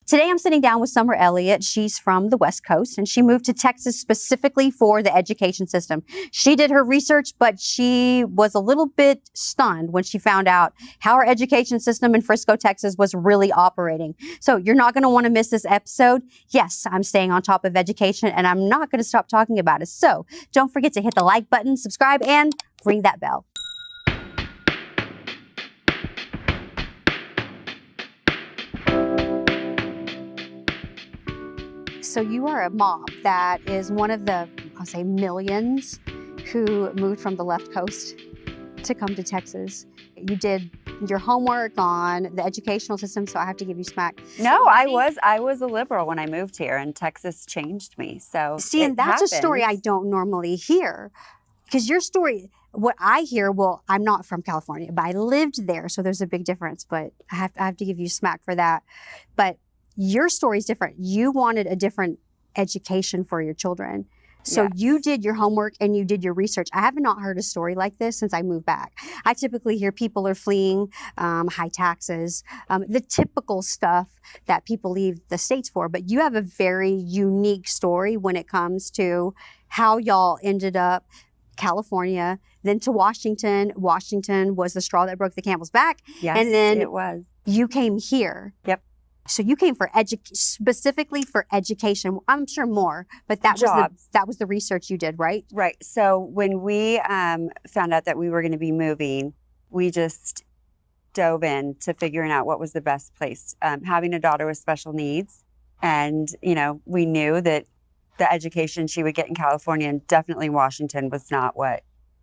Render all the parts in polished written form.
Today I'm sitting down with Summer Elliott. She's from the West Coast and she moved to Texas specifically for the education system. She did her research, but she was a little bit stunned when she found out how our education system in Frisco, Texas was really operating. So you're not going to want to miss this episode. Yes, I'm staying on top of education and I'm not going to stop talking about it. So don't forget to hit the like button, subscribe, and ring that bell. So you are a mom that is one of the, I'll say, millions who moved from the left coast to come to Texas. You did your homework on the educational system, so I have to give you smack. No, I was a liberal when I moved here, and Texas changed me. So see, and that's a story I don't normally hear, because your story, what I hear, well, I'm not from California, but I lived there, so there's a big difference. But I have to give you smack for that. But your story is different. You wanted a different education for your children. So yes. You did your homework and you did your research. I have not heard a story like this since I moved back. I typically hear people are fleeing high taxes, the typical stuff that people leave the states for. But you have a very unique story when it comes to how y'all ended up California, then to Washington. Washington was the straw that broke the camel's back. Yes, and then it was. You came here. Yep. So you came for specifically for education. I'm sure more, but that was the research you did, right? Right. So when we found out that we were going to be moving, we just dove into figuring out what was the best place. Having a daughter with special needs, and we knew that the education she would get in California and definitely Washington was not what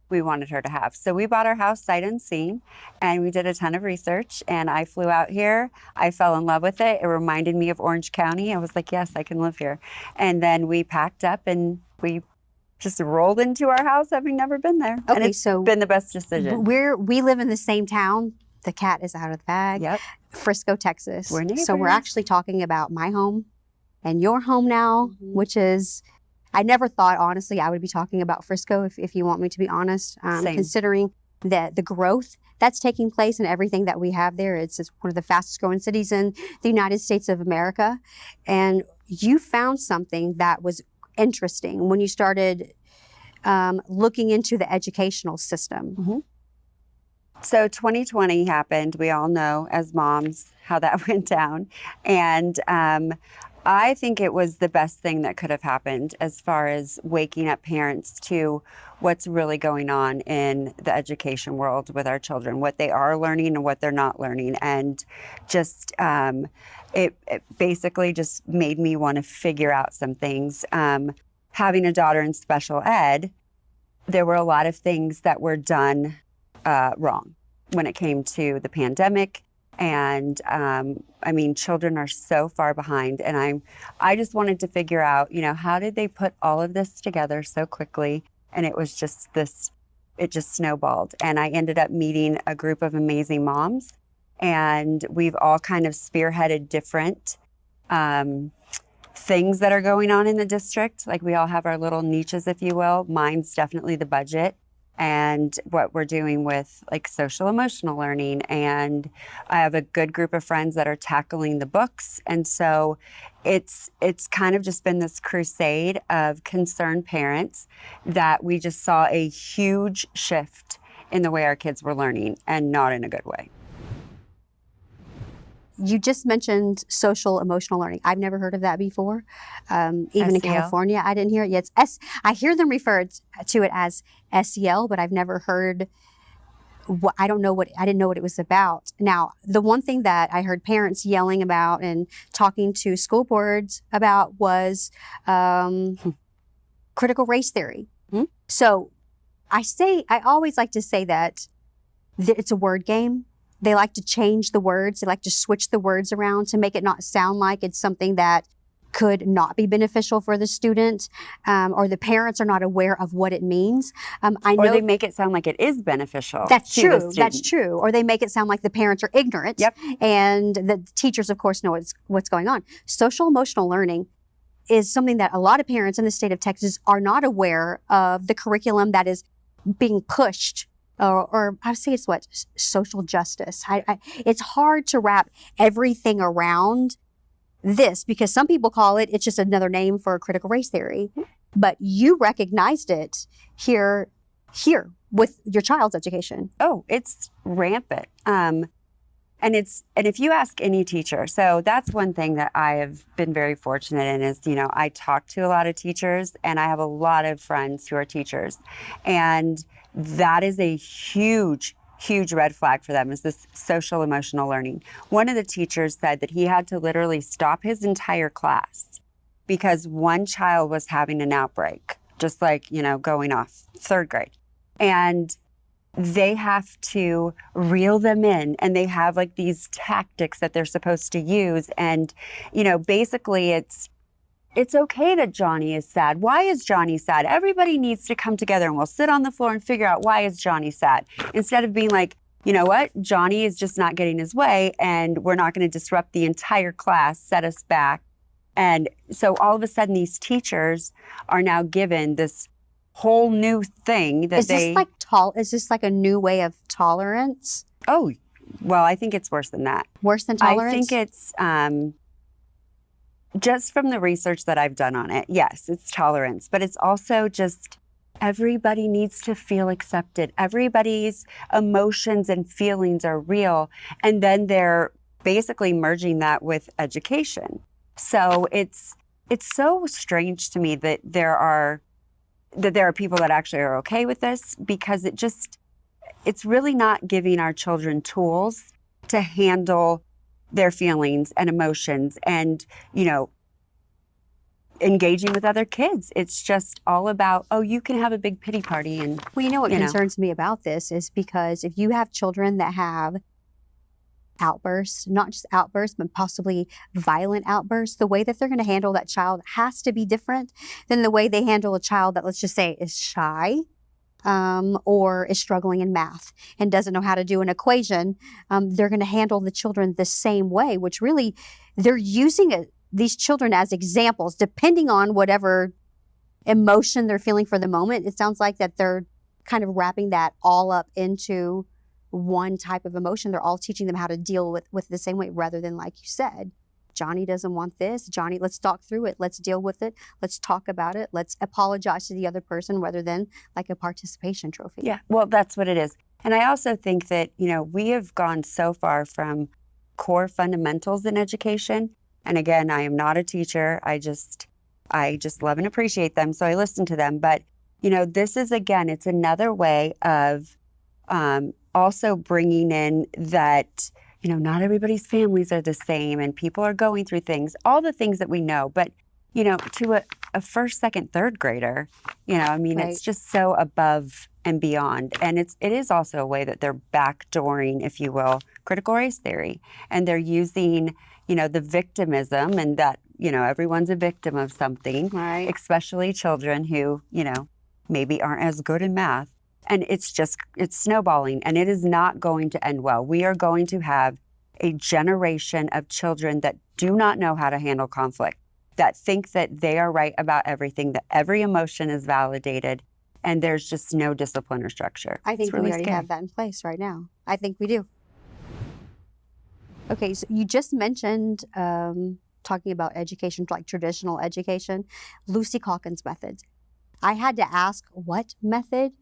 we wanted her to have. So we bought our house sight unseen, and we did a ton of research, and I flew out here. I fell in love with it. It reminded me of Orange County. I was like, yes, I can live here. And then we packed up and we just rolled into our house having never been there. Okay, and it's been the best decision. We live in the same town. The cat is out of the bag. Yep. Frisco, Texas. We're neighbors. So we're actually talking about my home and your home now, which is, I never thought, honestly, I would be talking about Frisco, if you want me to be honest, considering the growth that's taking place and everything that we have there. It's one of the fastest growing cities in the United States of America. And you found something that was interesting when you started looking into the educational system. Mm-hmm. So 2020 happened. We all know as moms how that went down. And I think it was the best thing that could have happened as far as waking up parents to what's really going on in the education world with our children, what they are learning and what they're not learning. And just it basically just made me want to figure out some things. Having a daughter in special ed, there were a lot of things that were done wrong when it came to the pandemic. And children are so far behind, and I just wanted to figure out, how did they put all of this together so quickly? And it was just it just snowballed. And I ended up meeting a group of amazing moms, and we've all kind of spearheaded different things that are going on in the district. Like, we all have our little niches, if you will. Mine's definitely the budget. And what we're doing with like social emotional learning. And I have a good group of friends that are tackling the books. And so it's kind of just been this crusade of concerned parents that we just saw a huge shift in the way our kids were learning, and not in a good way. You just mentioned social emotional learning. I've never heard of that before. Even in California, I didn't hear it yet. I hear them refer to it as SEL, but I've never heard. I didn't know what it was about. Now, the one thing that I heard parents yelling about and talking to school boards about was critical race theory. Mm-hmm. So I always like to say that it's a word game. They like to change the words. They like to switch the words around to make it not sound like it's something that could not be beneficial for the student, or the parents are not aware of what it means. Or they make it sound like it is beneficial. That's true. That's true. Or they make it sound like the parents are ignorant. Yep. And the teachers, of course, know what's going on. Social emotional learning is something that a lot of parents in the state of Texas are not aware of, the curriculum that is being pushed. Or I would say it's social justice. It's hard to wrap everything around this, because some people call it's just another name for critical race theory, but you recognized it here with your child's education. Oh, it's rampant. And if you ask any teacher, so that's one thing that I have been very fortunate in is, I talk to a lot of teachers and I have a lot of friends who are teachers. And that is a huge red flag for them, is this social emotional learning. One of the teachers said that he had to literally stop his entire class because one child was having an outbreak, just like, going off, 3rd grade. And they have to reel them in, and they have like these tactics that they're supposed to use. And, basically it's okay that Johnny is sad. Why is Johnny sad? Everybody needs to come together and we'll sit on the floor and figure out why is Johnny sad. Instead of being like, you know what? Johnny is just not getting his way and we're not going to disrupt the entire class, set us back. And so all of a sudden these teachers are now given this whole new thing that is this like a new way of tolerance? Oh, well, I think it's worse than that. Worse than tolerance? I think it's just from the research that I've done on it. Yes, it's tolerance, but it's also just everybody needs to feel accepted. Everybody's emotions and feelings are real. And then they're basically merging that with education. So it's so strange to me that there are people that actually are okay with this, because it's really not giving our children tools to handle their feelings and emotions and, engaging with other kids. It's just all about, oh, you can have a big pity party. And what concerns me about this is because if you have children that have outbursts, not just outbursts, but possibly violent outbursts, the way that they're going to handle that child has to be different than the way they handle a child that, let's just say, is shy or is struggling in math and doesn't know how to do an equation. They're going to handle the children the same way, which really they're using these children as examples, depending on whatever emotion they're feeling for the moment. It sounds like that they're kind of wrapping that all up into one type of emotion. They're all teaching them how to deal with the same way, rather than, like you said, Johnny doesn't want this. Johnny, let's talk through it. Let's deal with it. Let's talk about it. Let's apologize to the other person, rather than like a participation trophy. Yeah, well, that's what it is. And I also think that, we have gone so far from core fundamentals in education. And again, I am not a teacher. I just love and appreciate them. So I listen to them. But, this is, again, it's another way of also bringing in that, not everybody's families are the same and people are going through things, all the things that we know. But, to a first, second, third grader, right. It's just so above and beyond. And it is also a way that they're backdooring, if you will, critical race theory. And they're using, the victimism, and that, everyone's a victim of something, right. Especially children who, maybe aren't as good in math. And it's snowballing, and it is not going to end well. We are going to have a generation of children that do not know how to handle conflict, that think that they are right about everything, that every emotion is validated, and there's just no discipline or structure. I think we already have that in place right now. I think we do. Okay, so you just mentioned talking about education, like traditional education, Lucy Calkins methods. I had to ask what method.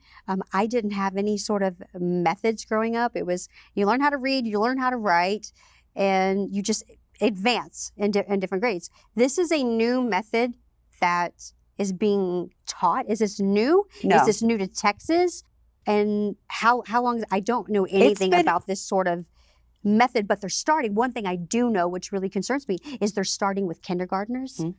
I didn't have any sort of methods growing up. It was you learn how to read, you learn how to write, and you just advance in different grades. This is a new method that is being taught. Is this new? No. Is this new to Texas? And how long? I don't know anything about this sort of method, but they're starting. One thing I do know, which really concerns me, is they're starting with kindergartners. Mm-hmm.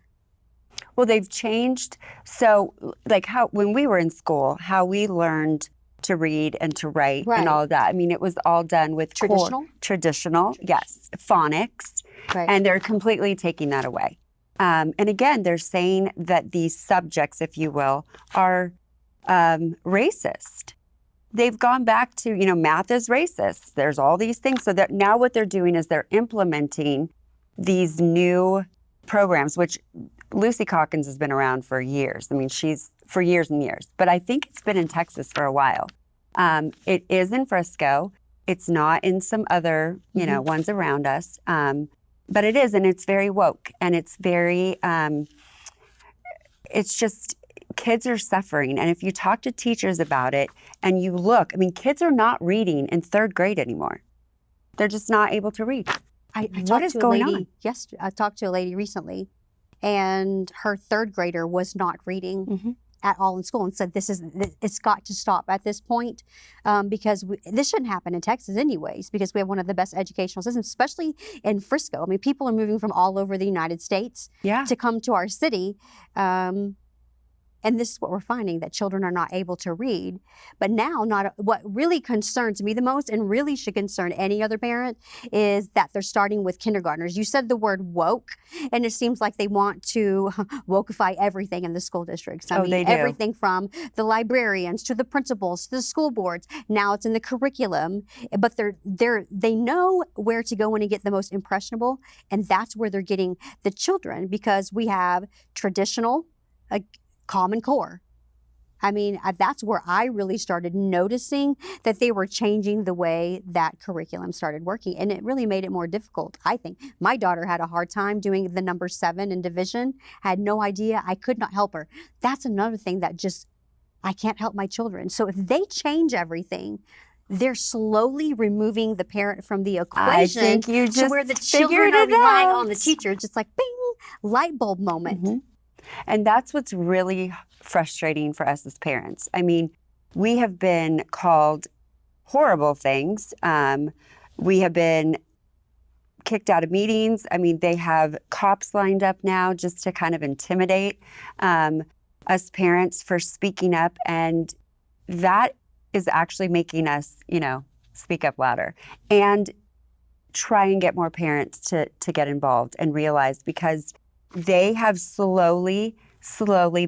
Well, they've changed. So, like when we were in school, how we learned to read and to write and all of that. It was all done with traditional, yes, phonics, right. And they're completely taking that away. And again, they're saying that these subjects, if you will, are racist. They've gone back to, math is racist. There's all these things. So that now what they're doing is they're implementing these new programs, which Lucy Calkins has been around for years. She's for years and years. But I think it's been in Texas for a while. It is in Frisco. It's not in some other, ones around us. But it is, and it's very woke, and it's very, it's just, kids are suffering. And if you talk to teachers about it and you look, I mean, kids are not reading in 3rd grade anymore. They're just not able to read. What is going on? I talked to a lady recently, and her 3rd grader was not reading at all in school, and said, it's got to stop at this point, because this shouldn't happen in Texas anyways, because we have one of the best educational systems, especially in Frisco. I mean, people are moving from all over the United States to come to our city. And this is what we're finding, that children are not able to read. But now, what really concerns me the most, and really should concern any other parent, is that they're starting with kindergartners. You said the word woke, and it seems like they want to wokeify everything in the school districts. I mean, they do. Everything from the librarians to the principals to the school boards. Now it's in the curriculum, but they know where to go in and get the most impressionable, and that's where they're getting the children, because we have traditional, Common Core. I mean, that's where I really started noticing that they were changing the way that curriculum started working. And it really made it more difficult, I think. My daughter had a hard time doing the number 7 in division. I had no idea. I could not help her. That's another thing that I can't help my children. So if they change everything, they're slowly removing the parent from the equation. I think you just to where the children are relying on the teacher. Just like, bing, light bulb moment. And that's what's really frustrating for us as parents. I mean, we have been called horrible things. We have been kicked out of meetings. I mean, they have cops lined up now just to kind of intimidate us parents for speaking up. And that is actually making us, speak up louder and try and get more parents to get involved and realize, because they have slowly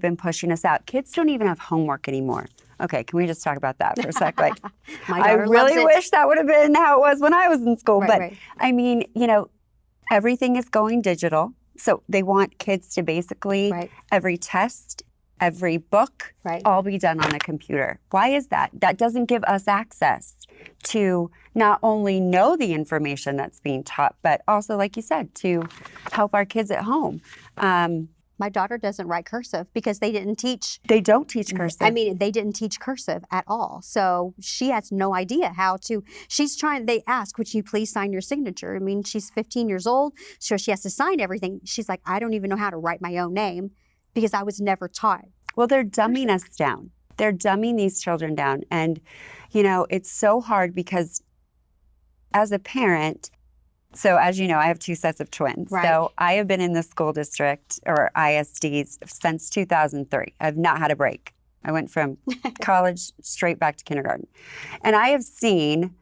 been pushing us out. Kids don't even have homework anymore. Okay, can we just talk about that for a sec? Like, I really wish that would have been how it was when I was in school. Right. I mean, everything is going digital. So they want kids to basically, every test, every book, all be done on a computer. Why is that? That doesn't give us access to not only know the information that's being taught, but also, like you said, to help our kids at home. My daughter doesn't write cursive because they don't teach cursive. I mean, they didn't teach cursive at all. So she has no idea how to. They ask, would you please sign your signature? I mean, she's 15 years old, so she has to sign everything. She's like, I don't even know how to write my own name because I was never taught. Well, they're dumbing us down. They're dumbing these children down. And, it's so hard because as a parent, so as you know, I have 2 sets of twins. Right. So I have been in the school district or ISDs since 2003. I've not had a break. I went from college straight back to kindergarten. And I have seen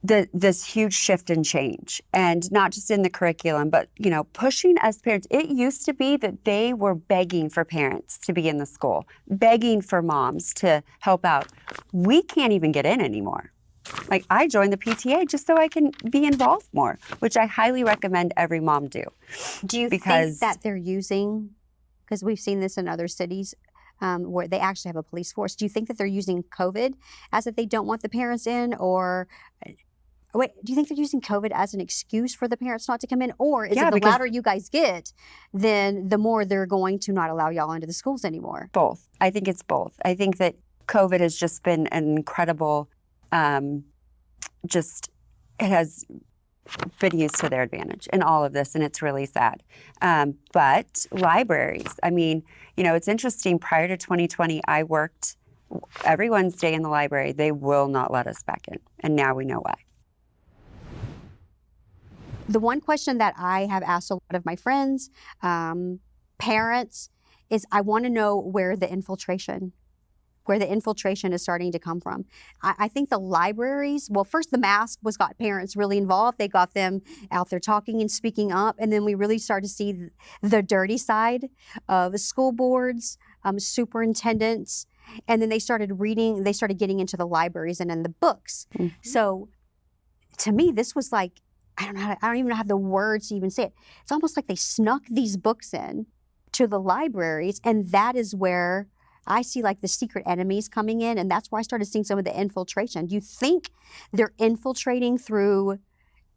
this huge shift and change, and not just in the curriculum, but, pushing us parents. It used to be that they were begging for parents to be in the school, begging for moms to help out. We can't even get in anymore. Like, I joined the PTA just so I can be involved more, which I highly recommend every mom do. Do you think that they're using, because we've seen this in other cities where they actually have a police force, do you think that they're using COVID as if they don't want the parents in, or wait, do you think they're using COVID as an excuse for the parents not to come in? Or is it the louder you guys get, then the more they're going to not allow y'all into the schools anymore? Both. I think it's both. I think that COVID has just been an incredible, it has been used to their advantage in all of this, and it's really sad. But libraries, I mean, it's interesting. Prior to 2020, I worked every Wednesday in the library. They will not let us back in, and now we know why. The one question that I have asked a lot of my friends, parents, is I want to know where the infiltration is starting to come from. I think the libraries, well, first the mask got parents really involved. They got them out there talking and speaking up. And then we really started to see the dirty side of the school boards, superintendents. And then they started getting into the libraries and in the books. Mm-hmm. So to me, this was like, I don't even have the words to even say it. It's almost like they snuck these books in to the libraries, and that is where I see like the secret enemies coming in, and that's where I started seeing some of the infiltration. Do you think they're infiltrating through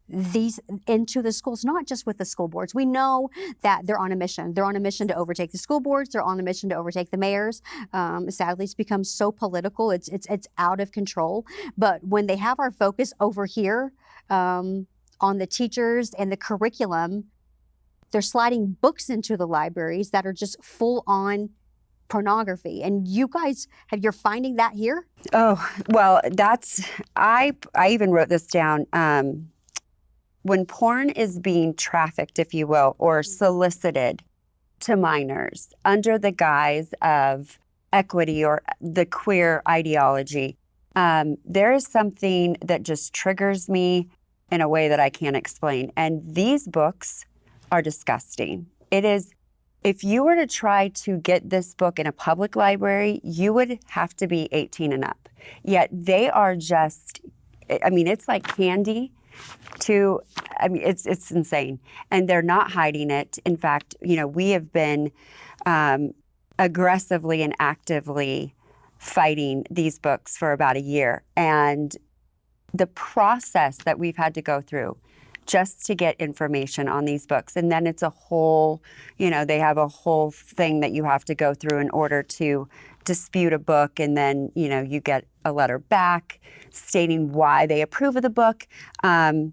these into the schools, not just with the school boards. We know that they're on a mission. They're on a mission to overtake the school boards. They're on a mission to overtake the mayors. Sadly, it's become so political. It's out of control. But when they have our focus over here on the teachers and the curriculum, they're sliding books into the libraries that are just full on pornography. And you guys, you're finding that here? Oh, well, I even wrote this down. When porn is being trafficked, if you will, or solicited to minors under the guise of equity or the queer ideology, there is something that just triggers me in a way that I can't explain. And these books are disgusting. It is, if you were to try to get this book in a public library, you would have to be 18 and up. Yet they are just, I mean, it's like candy it's insane. And they're not hiding it. In fact, we have been aggressively and actively fighting these books for about a year. And the process that we've had to go through just to get information on these books. And then it's a whole, they have a whole thing that you have to go through in order to dispute a book. And then, you get a letter back stating why they approve of the book. But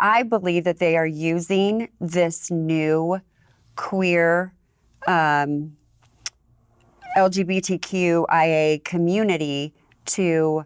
I believe that they are using this new queer LGBTQIA community to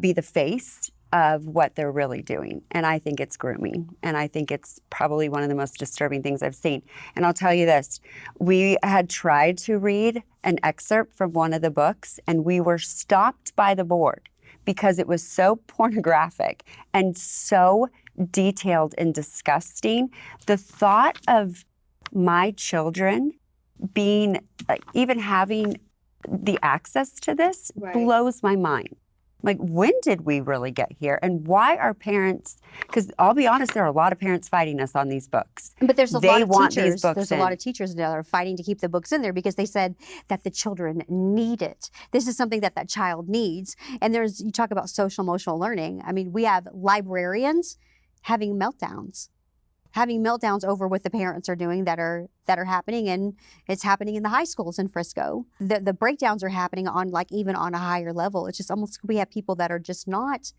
be the face of what they're really doing. And I think it's grooming. And I think it's probably one of the most disturbing things I've seen. And I'll tell you this, we had tried to read an excerpt from one of the books and we were stopped by the board because it was so pornographic and so detailed and disgusting. The thought of my children being, even having the access to this blows my mind. Like, when did we really get here? And why are parents, because I'll be honest, there are a lot of parents fighting us on these books. But there's a lot of teachers. There's a lot of teachers that are fighting to keep the books in there because they said that the children need it. This is something that that child needs. And you talk about social emotional learning. I mean, we have librarians having meltdowns over what the parents are doing that are happening, and it's happening in the high schools in Frisco. The breakdowns are happening on even on a higher level. It's just almost, we have people that are just not,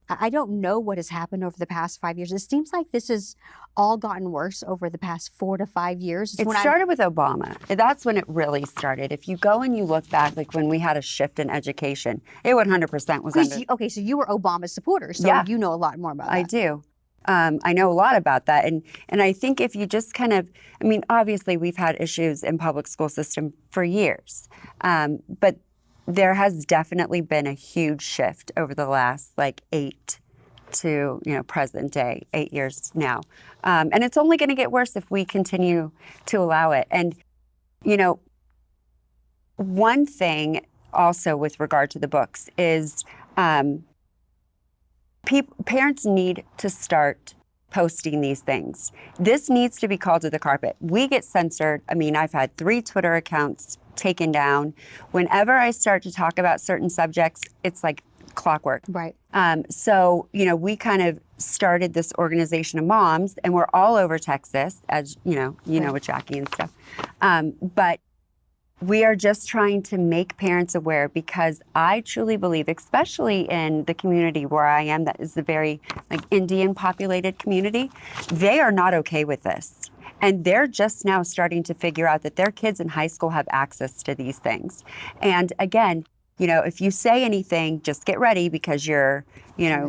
I don't know what has happened over the past 5 years. It seems like this has all gotten worse over the past 4 to 5 years. It started with Obama. That's when it really started. If you go and you look back, like when we had a shift in education, it 100% was under. Okay, so you were Obama's supporter, so you know a lot more about that. I do. I know a lot about that. And I think if you just kind of, obviously we've had issues in public school system for years, but there has definitely been a huge shift over the last 8 to, present day, 8 years now. And it's only going to get worse if we continue to allow it. And, one thing also with regard to the books is, parents need to start posting these things. This needs to be called to the carpet. We get censored. I've had 3 Twitter accounts taken down. Whenever I start to talk about certain subjects, it's like clockwork. Right. So, we kind of started this organization of moms, and we're all over Texas, as know, with Jackie and stuff. But we are just trying to make parents aware, because I truly believe, especially in the community where I am, that is a very Indian populated community, they are not okay with this. And they're just now starting to figure out that their kids in high school have access to these things. And again, if you say anything, just get ready, because you're, you're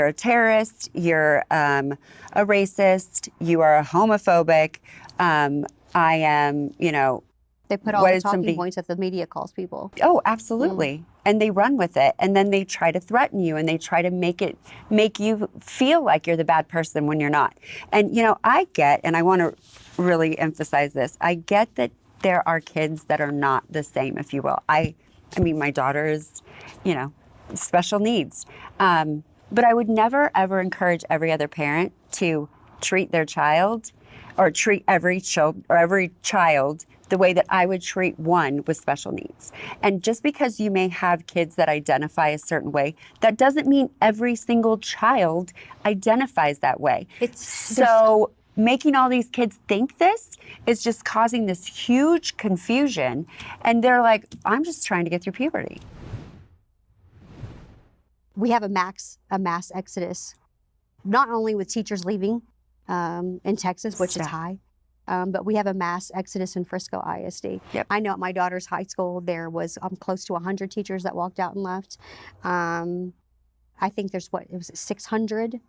a terrorist, you're a racist, you are homophobic, I am, They put all the talking points that the media calls people. Oh, absolutely. And they run with it. And then they try to threaten you, and they try to make you feel like you're the bad person when you're not. And, I get, and I want to really emphasize this, I get that there are kids that are not the same, if you will. My daughter is, special needs. But I would never, ever encourage every other parent to treat their child or treat every child the way that I would treat one with special needs. And just because you may have kids that identify a certain way, that doesn't mean every single child identifies that way. So making all these kids think this is just causing this huge confusion. And they're like, I'm just trying to get through puberty. We have a mass exodus, not only with teachers leaving in Texas, which is high, but we have a mass exodus in Frisco ISD. Yep. I know at my daughter's high school, there was close to 100 teachers that walked out and left. I think there's 600,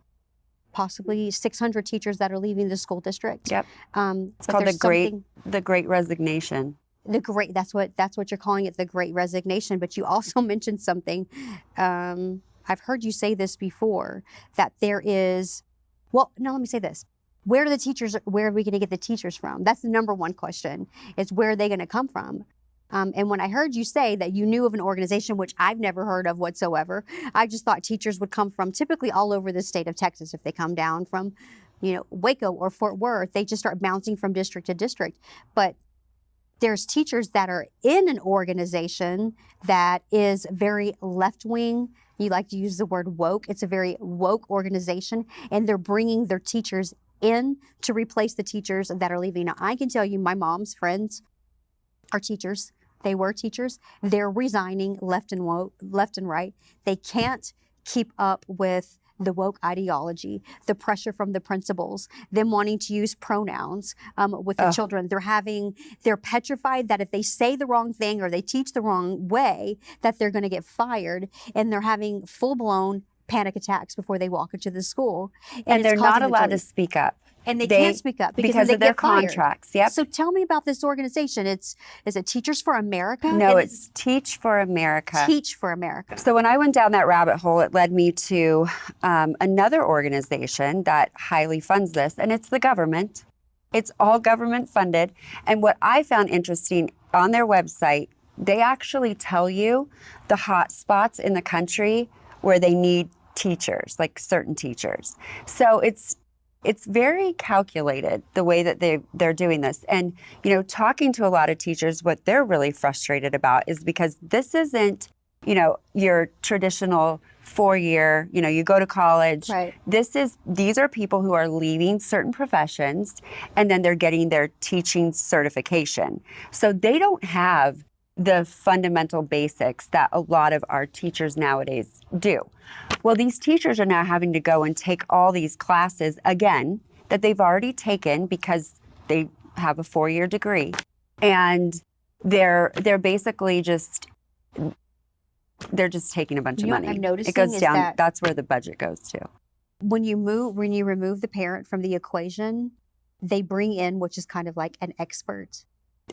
possibly 600 teachers that are leaving the school district. Yep. It's called the Great Resignation. That's what you're calling it, the Great Resignation. But you also mentioned something. I've heard you say this before, that there is, well, no, let me say this. Where are we going to get the teachers from? That's the number one question, is where are they going to come from? And when I heard you say that you knew of an organization, which I've never heard of whatsoever, I just thought teachers would come from typically all over the state of Texas. If they come down from, Waco or Fort Worth, they just start bouncing from district to district. But there's teachers that are in an organization that is very left-wing. You like to use the word woke. It's a very woke organization, and they're bringing their teachers in to replace the teachers that are leaving. Now, I can tell you my mom's friends are teachers. They were teachers. They're resigning left and right. They can't keep up with the woke ideology, the pressure from the principals, them wanting to use pronouns with the children. They're petrified that if they say the wrong thing or they teach the wrong way, that they're going to get fired, and they're having full-blown panic attacks before they walk into the school. And they're not allowed to speak up. And they can't speak up because of their contracts. Yep. So tell me about this organization. Is it Teachers for America? No, it's Teach for America. Teach for America. So when I went down that rabbit hole, it led me to another organization that highly funds this, and it's the government. It's all government funded. And what I found interesting on their website, they actually tell you the hot spots in the country where they need teachers, like certain teachers. So it's very calculated, the way that they're doing this. And, talking to a lot of teachers, what they're really frustrated about is because this isn't, your traditional 4-year, you go to college. Right. These are people who are leaving certain professions, and then they're getting their teaching certification. So they don't have the fundamental basics that a lot of our teachers nowadays do. Well, these teachers are now having to go and take all these classes again that they've already taken because they have a 4-year degree, and they're basically just taking a bunch of money. I'm noticing it goes down. That's where the budget goes to. When you remove the parent from the equation, they bring in, which is kind of like an expert.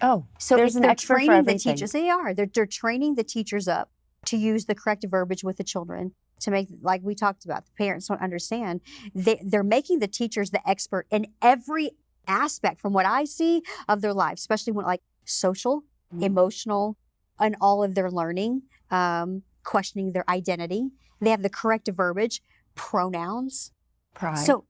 Oh, so there's an expert for everything. The teachers. They are. They're training the teachers up to use the correct verbiage with the children, to make, like we talked about, the parents don't understand. They're making the teachers the expert in every aspect, from what I see, of their life, especially when social, emotional, and all of their learning, questioning their identity. They have the correct verbiage, pronouns. Pride. So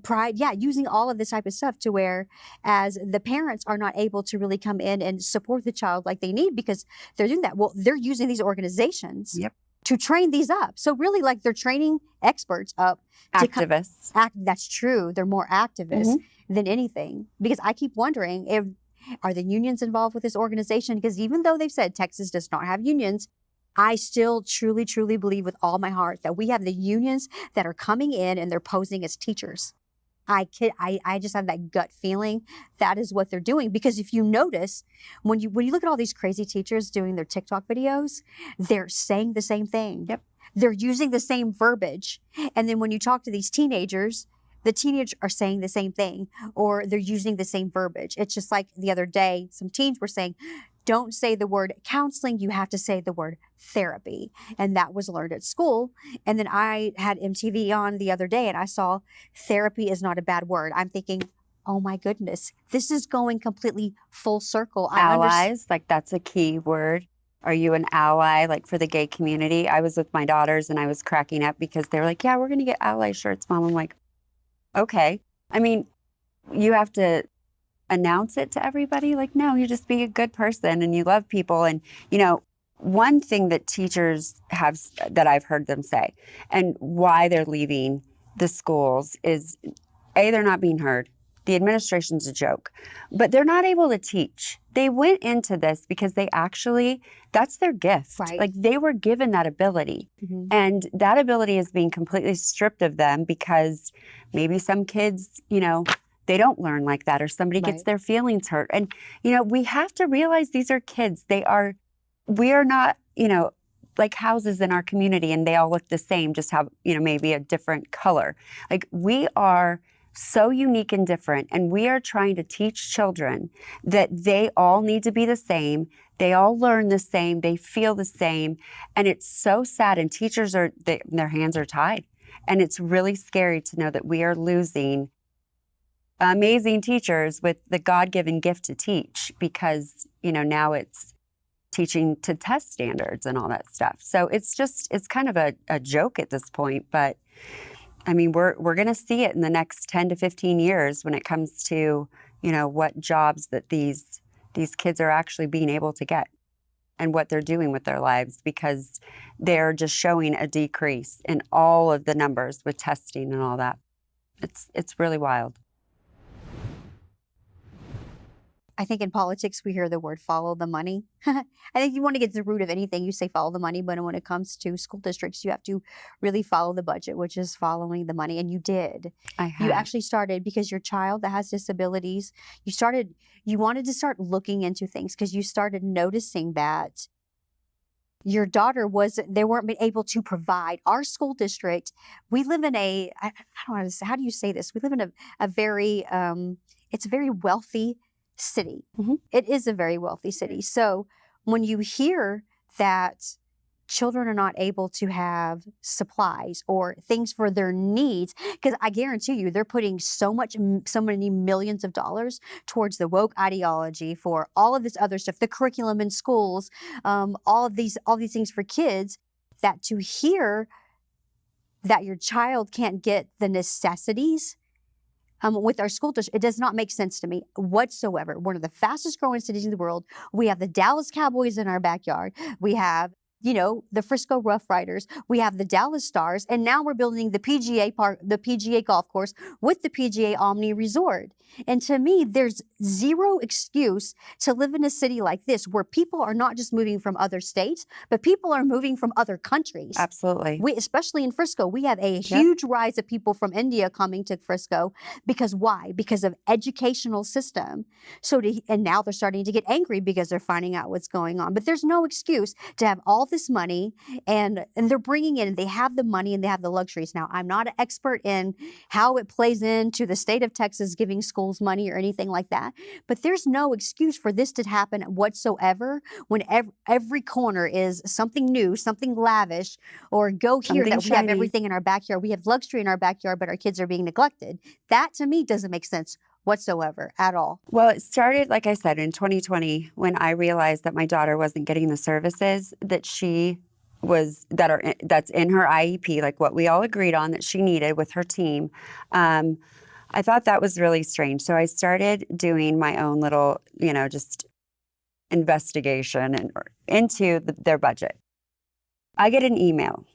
pride, using all of this type of stuff, to where as the parents are not able to really come in and support the child like they need because they're doing that. Well, they're using these organizations to train these up. So really, they're training experts up. Activists. That's true. They're more activists than anything, because I keep wondering, are the unions involved with this organization? Because even though they've said Texas does not have unions, I still truly, truly believe with all my heart that we have the unions that are coming in and they're posing as teachers. I just have that gut feeling that is what they're doing. Because if you notice, when you look at all these crazy teachers doing their TikTok videos, they're saying the same thing. Yep. They're using the same verbiage. And then when you talk to these teenagers, the teenagers are saying the same thing, or they're using the same verbiage. It's just like the other day, some teens were saying, don't say the word counseling, you have to say the word therapy. And that was learned at school. And then I had MTV on the other day and I saw therapy is not a bad word. I'm thinking, oh my goodness, this is going completely full circle. Allies, that's a key word. Are you an ally, for the gay community? I was with my daughters and I was cracking up because they were like, yeah, we're going to get ally shirts, Mom. I'm like, okay. I mean, you have to announce it to everybody. Like, no, you just be a good person and you love people. And, you know, one thing that teachers have, that I've heard them say, and why they're leaving the schools is, A, they're not being heard. The administration's a joke, but they're not able to teach. They went into this because they actually, that's their gift. Right. Like, they were given that ability. And that ability is being completely stripped of them because maybe some kids, you know, they don't learn like that, or somebody gets their feelings hurt. And, you know, we have to realize these are kids. We are not, you know, like houses in our community and they all look the same, just have, you know, maybe a different color. Like, we are so unique and different, and we are trying to teach children that they all need to be the same. They all learn the same. They feel the same. And it's so sad. And teachers their hands are tied. And it's really scary to know that we are losing amazing teachers with the God-given gift to teach, because, you know, now it's teaching to test standards and all that stuff. So it's kind of a joke at this point, but I mean, we're going to see it in the next 10 to 15 years when it comes to, you know, what jobs that these kids are actually being able to get and what they're doing with their lives, because they're just showing a decrease in all of the numbers with testing and all that. It's really wild. I think in politics, we hear the word follow the money. I think you want to get to the root of anything, you say follow the money. But when it comes to school districts, you have to really follow the budget, which is following the money. And you did. You actually started, because your child that has disabilities, you wanted to start looking into things because you started noticing that your daughter they weren't able to provide. Our school district, we live in I don't know how do you say this? We live in a very, it's a very wealthy city. It is a very wealthy city. So when you hear that children are not able to have supplies or things for their needs, because I guarantee you they're putting so many millions of dollars towards the woke ideology, for all of this other stuff, the curriculum in schools, all of these things for kids, that to hear that your child can't get the necessities with our school district, it does not make sense to me whatsoever. One of the fastest growing cities in the world. We have the Dallas Cowboys in our backyard. We have, you know, the Frisco Rough Riders. We have the Dallas Stars, and now we're building the PGA golf course with the PGA Omni Resort. And to me, there's zero excuse to live in a city like this, where people are not just moving from other states, but people are moving from other countries. Absolutely. Especially in Frisco, we have a huge rise of people from India coming to Frisco. Because why? Because of educational system. And now they're starting to get angry because they're finding out what's going on. But there's no excuse to have all this money, and they're bringing in, and they have the money and they have the luxuries. Now, I'm not an expert in how it plays into the state of Texas giving schools money or anything like that, but there's no excuse for this to happen whatsoever when every corner is something new, something lavish, or go here, that we have everything in our backyard. We have luxury in our backyard, but our kids are being neglected. That to me doesn't make sense whatsoever at all. Well, it started, like I said, in 2020 when I realized that my daughter wasn't getting the services that that's in her IEP, like what we all agreed on that she needed with her team. I thought that was really strange. So I started doing my own little, you know, just investigation into their budget. I get an email.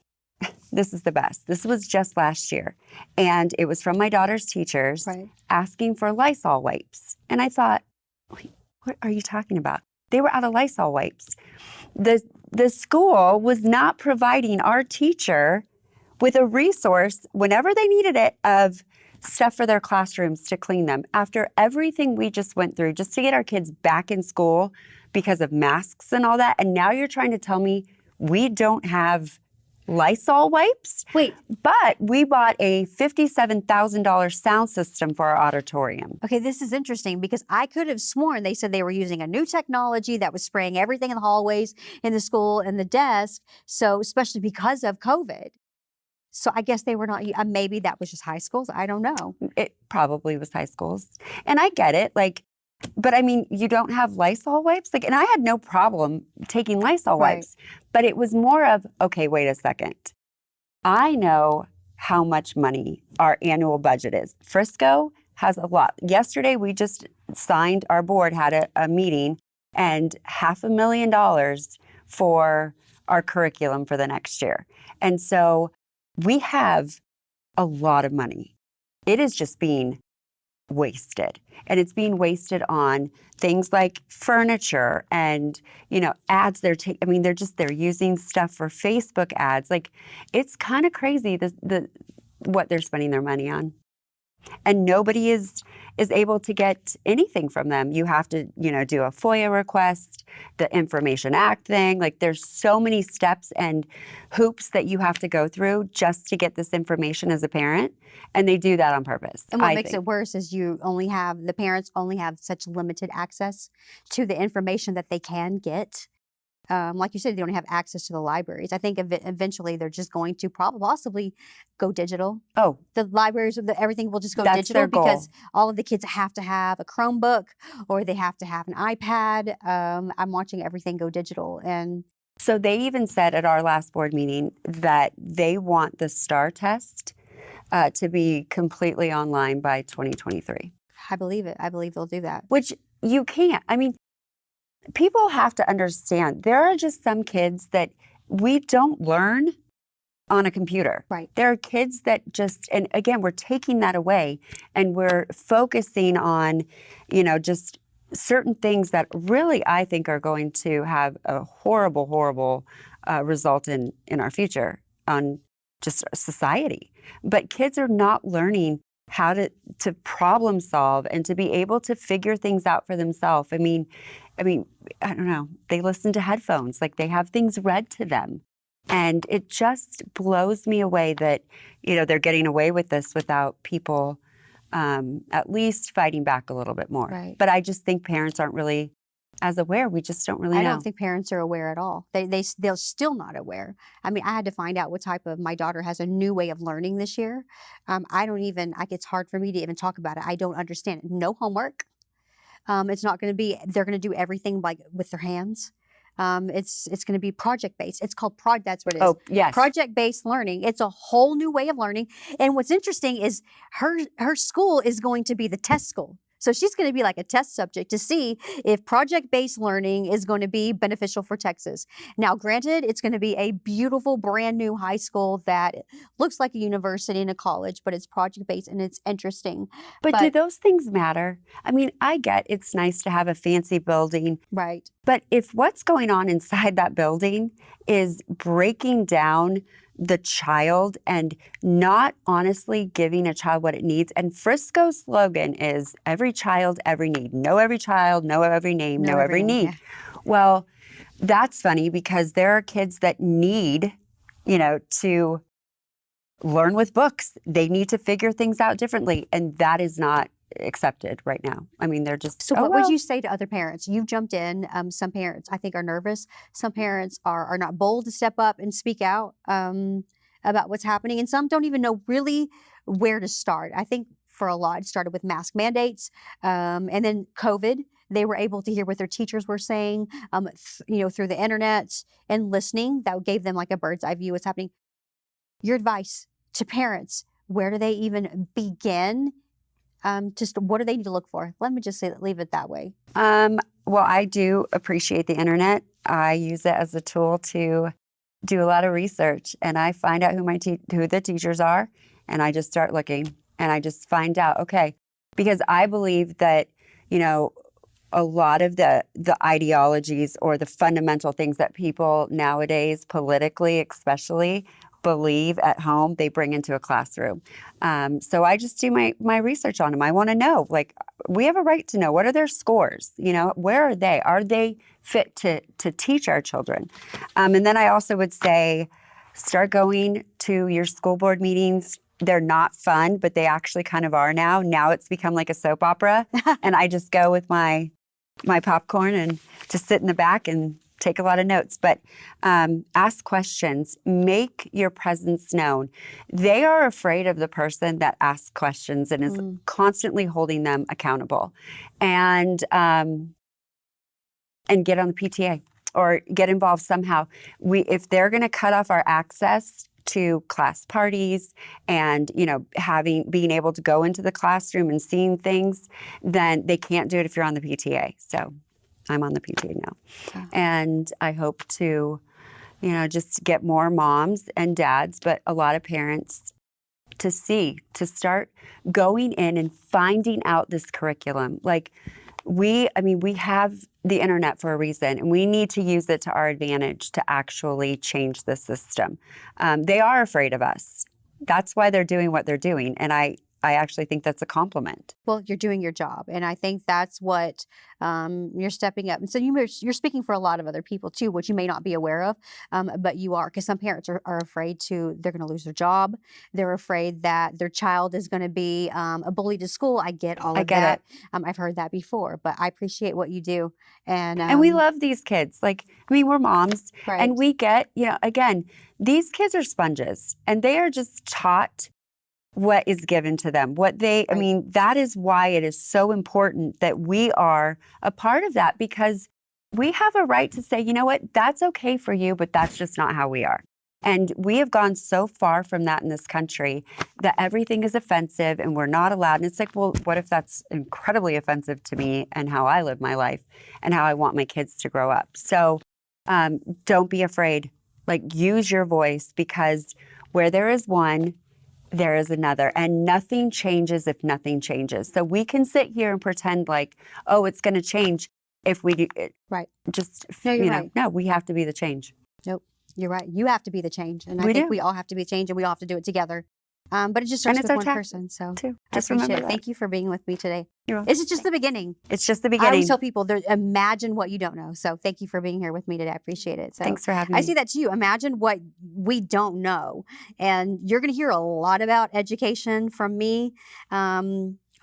This is the best. This was just last year. And it was from my daughter's teachers asking for Lysol wipes. And I thought, wait, what are you talking about? They were out of Lysol wipes. The school was not providing our teacher with a resource whenever they needed it of stuff for their classrooms to clean them. After everything we just went through just to get our kids back in school because of masks and all that. And now you're trying to tell me we don't have Lysol wipes? Wait. But we bought a $57,000 sound system for our auditorium. Okay, this is interesting because I could have sworn they said they were using a new technology that was spraying everything in the hallways, in the school, and the desk. So especially because of COVID. So I guess they were not, maybe that was just high schools. I don't know. It probably was high schools. And I get it. But I mean, you don't have Lysol wipes? And I had no problem taking Lysol wipes. But it was more of, okay, wait a second. I know how much money our annual budget is. Frisco, has a lot. Yesterday, we just signed, our board had a meeting, and $500,000 for our curriculum for the next year. And so we have a lot of money. It is just being wasted. And it's being wasted on things like furniture and, ads. They're using stuff for Facebook ads. Like, it's kind of crazy what they're spending their money on. And nobody is able to get anything from them. You have to, do a FOIA request, the Information Act thing. Like, there's so many steps and hoops that you have to go through just to get this information as a parent. And they do that on purpose. And what makes it worse is the parents only have such limited access to the information that they can get. Like you said, they don't have access to the libraries. I think eventually they're just going to possibly go digital. Oh, the libraries, everything will just go that's digital their goal. Because all of the kids have to have a Chromebook or they have to have an iPad. I'm watching everything go digital. And so they even said at our last board meeting that they want the STAR test to be completely online by 2023. I believe it. I believe they'll do that. Which you can't. I mean, people have to understand there are just some kids that we don't learn on a computer. Right. There are kids that and again, we're taking that away and we're focusing on, just certain things that really I think are going to have a horrible, horrible result in our future on just society. But kids are not learning how to problem solve and to be able to figure things out for themselves. I mean, I don't know. They listen to headphones, like they have things read to them. And it just blows me away that, they're getting away with this without people at least fighting back a little bit more. Right. But I just think parents aren't really as aware. We just don't really know. I don't think parents are aware at all. They're still not aware. I mean, I had to find out my daughter has a new way of learning this year. It's hard for me to even talk about it. I don't understand it. No homework. It's not going to be, they're going to do everything like with their hands. It's going to be project-based. It's called that's what it is. Oh, yes. Project-based learning. It's a whole new way of learning. And what's interesting is her school is going to be the test school. So she's going to be like a test subject to see if project-based learning is going to be beneficial for Texas. Now, granted, it's going to be a beautiful, brand new high school that looks like a university and a college, but it's project-based and it's interesting. But do those things matter? I mean, I get it's nice to have a fancy building. Right. But if what's going on inside that building is breaking down the child and not honestly giving a child what it needs. And Frisco's slogan is every child, every need. Know every child, know every name, know every need. Yeah. Well, that's funny because there are kids that need, to learn with books. They need to figure things out differently. And that is not accepted right now. I mean, they're just. So what would you say to other parents? You've jumped in. Some parents, I think, are nervous. Some parents are not bold to step up and speak out about what's happening. And some don't even know really where to start. I think for a lot, it started with mask mandates and then COVID. They were able to hear what their teachers were saying, through the internet and listening. That gave them like a bird's eye view of what's happening. Your advice to parents, where do they even begin? What do they need to look for? Let me just leave it that way. Well, I do appreciate the internet. I use it as a tool to do a lot of research, and I find out who the teachers are, and I just start looking, and I just find out, okay, because I believe that, a lot of the ideologies or the fundamental things that people nowadays, politically especially, believe at home, they bring into a classroom. So I just do my research on them. I want to know, we have a right to know, what are their scores? Where are they? Are they fit to teach our children? And then I also would say, start going to your school board meetings. They're not fun, but they actually kind of are now. Now it's become like a soap opera. And I just go with my popcorn and just sit in the back and take a lot of notes, but ask questions, make your presence known. They are afraid of the person that asks questions and is constantly holding them accountable. And get on the PTA or get involved somehow. If they're going to cut off our access to class parties and, being able to go into the classroom and seeing things, then they can't do it if you're on the PTA. So I'm on the PTA now. Oh. And I hope to, just get more moms and dads, but a lot of parents to start going in and finding out this curriculum. Like we have the internet for a reason, and we need to use it to our advantage to actually change the system. They are afraid of us. That's why they're doing what they're doing. And I actually think that's a compliment. Well, you're doing your job. And I think that's what you're stepping up. And so you're speaking for a lot of other people too, which you may not be aware of, but you are, because some parents are afraid they're going to lose their job. They're afraid that their child is going to be a bully to school. I get all of that. I've heard that before, but I appreciate what you do. And we love these kids. We're moms, right. And we get, again, these kids are sponges, and they are just taught what is given to them. That is why it is so important that we are a part of that, because we have a right to say, you know what, that's okay for you, but that's just not how we are. And we have gone so far from that in this country that everything is offensive and we're not allowed. And it's like, well, what if that's incredibly offensive to me and how I live my life and how I want my kids to grow up? So don't be afraid. Use your voice, because where there is one, there is another, and nothing changes if nothing changes. So we can sit here and pretend it's going to change if we do it. Right. Just, you're right. No, we have to be the change. Nope. You're right. You have to be the change. And I think we all have to be the change, and we all have to do it together. But it just starts with one person. So too. I appreciate it. Thank you for being with me today. This is just the beginning. It's just the beginning. I always tell people, imagine what you don't know. So thank you for being here with me today. I appreciate it. So thanks for having me. I see that too. Imagine what we don't know. And you're going to hear a lot about education from me.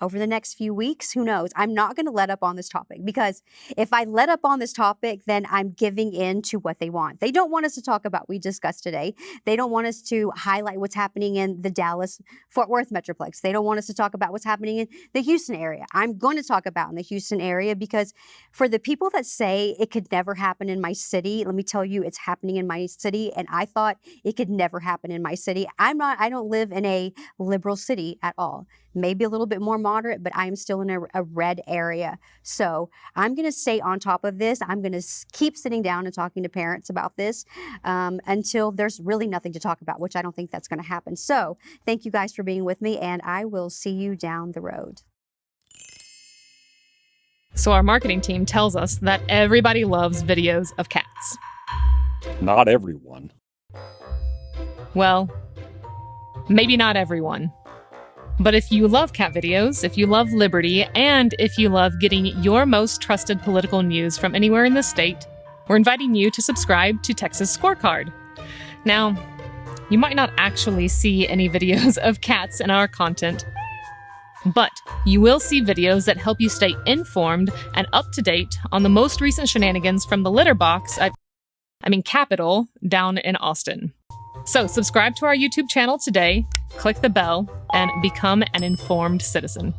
Over the next few weeks, who knows? I'm not going to let up on this topic, because if I let up on this topic, then I'm giving in to what they want. They don't want us to talk about what we discussed today. They don't want us to highlight what's happening in the Dallas-Fort Worth Metroplex. They don't want us to talk about what's happening in the Houston area. I'm going to talk about in the Houston area, because for the people that say it could never happen in my city, let me tell you, it's happening in my city. And I thought it could never happen in my city. I don't live in a liberal city at all. Maybe a little bit more moderate, but I'm still in a red area. So I'm going to stay on top of this. I'm going to keep sitting down and talking to parents about this until there's really nothing to talk about, which I don't think that's going to happen. So thank you guys for being with me, and I will see you down the road. So our marketing team tells us that everybody loves videos of cats. Not everyone. Well, maybe not everyone. But if you love cat videos, if you love liberty, and if you love getting your most trusted political news from anywhere in the state, we're inviting you to subscribe to Texas Scorecard. Now, you might not actually see any videos of cats in our content, but you will see videos that help you stay informed and up to date on the most recent shenanigans from the litter box Capitol down in Austin. So subscribe to our YouTube channel today, click the bell, and become an informed citizen.